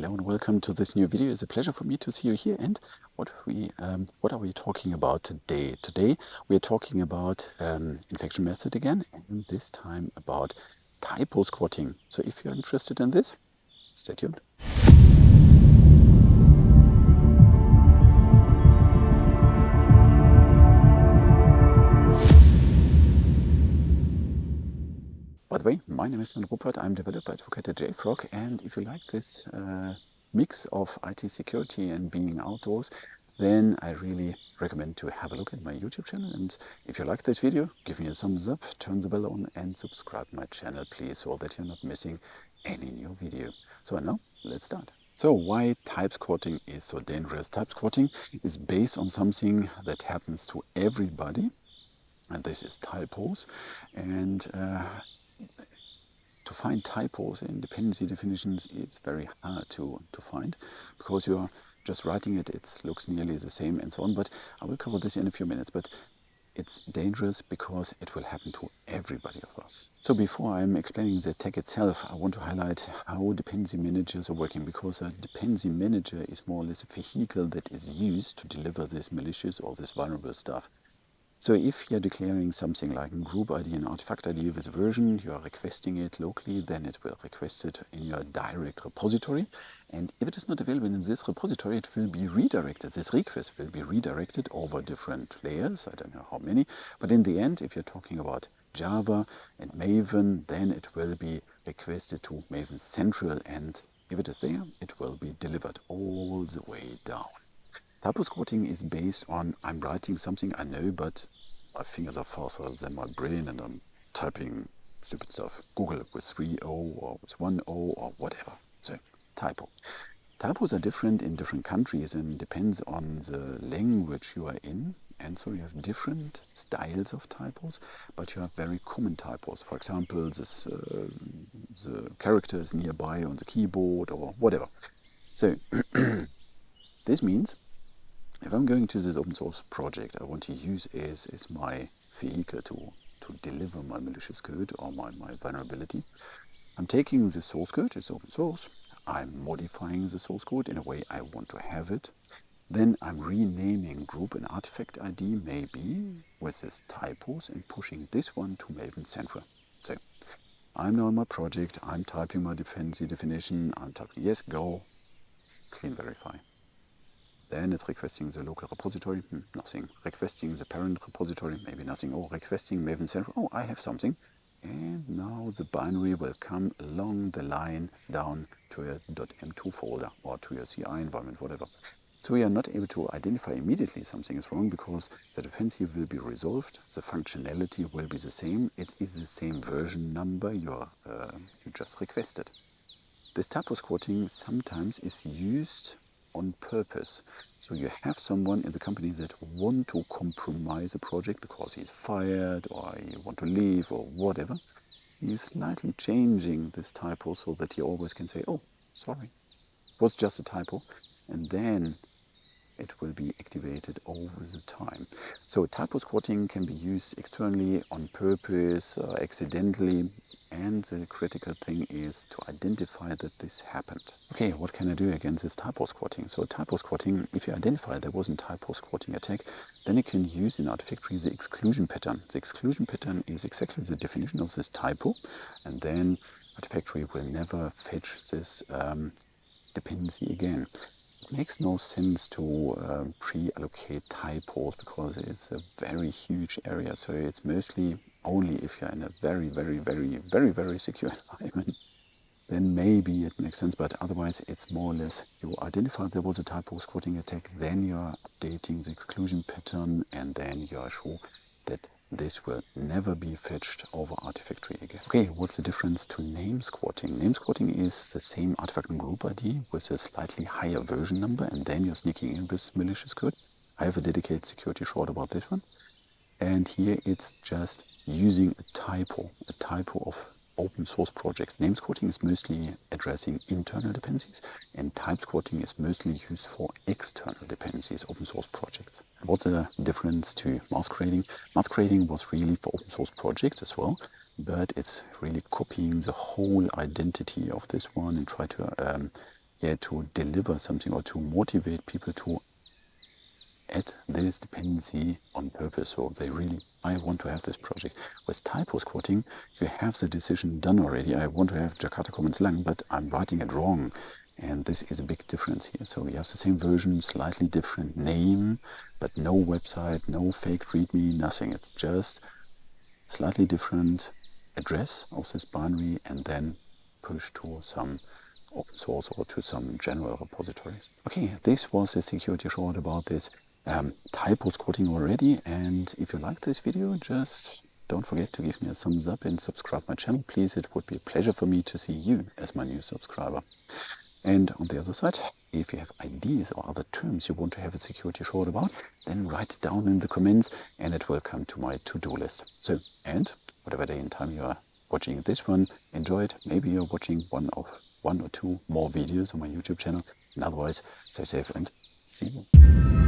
Hello and welcome to this new video. It's a pleasure for me to see you here. And what are we talking about today? Today we are talking about infection method again, and this time about typo squatting. So if you're interested in this, stay tuned. By the way, my name is Sven Ruppert. I'm developer advocate at JFrog, and if you like this mix of IT security and being outdoors, then I really recommend to have a look at my YouTube channel. And if you like this video, give me a thumbs up, turn the bell on, and subscribe my channel, please, so that you're not missing any new video. So now, let's start. So why type squatting is so dangerous? Type squatting is based on something that happens to everybody, and this is typos. And to find typos in dependency definitions, it's very hard to find because you're just writing it, it looks nearly the same and so on. But I will cover this in a few minutes. But it's dangerous because it will happen to everybody of us. So before I'm explaining the tech itself, I want to highlight how dependency managers are working, because a dependency manager is more or less a vehicle that is used to deliver this malicious or this vulnerable stuff. So if you're declaring something like group ID and artifact ID with a version, you are requesting it locally, then it will request it in your direct repository. And if it is not available in this repository, it will be redirected. This request will be redirected over different layers. I don't know how many. But in the end, if you're talking about Java and Maven, then it will be requested to Maven Central. And if it is there, it will be delivered all the way down. Typosquatting is based on I'm writing something I know, but my fingers are faster than my brain and I'm typing stupid stuff. Google with 3 O or with 1 O or whatever. So, typo. Typos are different in different countries and depends on the language you are in. And so you have different styles of typos, but you have very common typos. For example, this, the character is nearby on the keyboard or whatever. So, this means if I'm going to this open source project, I want to use as my vehicle to deliver my malicious code or my vulnerability. I'm taking the source code, it's open source. I'm modifying the source code in a way I want to have it. Then I'm renaming group and artifact ID maybe with this typos and pushing this one to Maven Central. So I'm now in my project, I'm typing my dependency definition, I'm typing yes, go, clean verify. Then it's requesting the local repository, nothing. Requesting the parent repository, maybe nothing. Oh, requesting Maven Central, oh, I have something. And now the binary will come along the line down to a .m2 folder or to your CI environment, whatever. So we are not able to identify immediately something is wrong because the dependency will be resolved, the functionality will be the same, it is the same version number you just requested. This typo squatting sometimes is used on purpose. So you have someone in the company that want to compromise a project because he's fired or you want to leave or whatever. He's slightly changing this typo so that he always can say, oh, sorry, it was just a typo. And then it will be activated over the time. So typo squatting can be used externally, on purpose, accidentally, and the critical thing is to identify that this happened. Okay, what can I do against this typo squatting? So typo squatting, if you identify there was a typo squatting attack, then you can use in Artifactory the exclusion pattern. The exclusion pattern is exactly the definition of this typo, and then Artifactory will never fetch this dependency again. It makes no sense to pre-allocate typos because it's a very huge area. So it's mostly only if you're in a very, very, very, very, very secure environment, then maybe it makes sense. But otherwise, it's more or less you identify there was a typo squatting attack, then you're updating the exclusion pattern, and then you're sure that this will never be fetched over Artifactory again. Okay, what's the difference to name squatting? Name squatting is the same artifact and group ID with a slightly higher version number, and then you're sneaking in with malicious code. I have a dedicated security short about this one. And here it's just using a typo of open source projects. Name squatting is mostly addressing internal dependencies, and type squatting is mostly used for external dependencies, open source projects. What's the difference to masquerading? Masquerading was really for open source projects as well, but it's really copying the whole identity of this one and try to to deliver something or to motivate people to add this dependency on purpose. So they really, I want to have this project. With Typosquatting, you have the decision done already. I want to have Jakarta-commons-lang, but I'm writing it wrong. And this is a big difference here. So you have the same version, slightly different name, but no website, no fake readme, nothing. It's just slightly different address of this binary and then push to some open source or to some general repositories. Okay, this was a security short about this Typosquatting already, and if you liked this video, just don't forget to give me a thumbs up and subscribe my channel, please. It would be a pleasure for me to see you as my new subscriber. And on the other side, if you have ideas or other terms you want to have a security short about, then write it down in the comments and it will come to my to-do list. So, and whatever day and time you are watching this one, enjoy it. Maybe you're watching one or two more videos on my YouTube channel. And otherwise, stay safe and see you.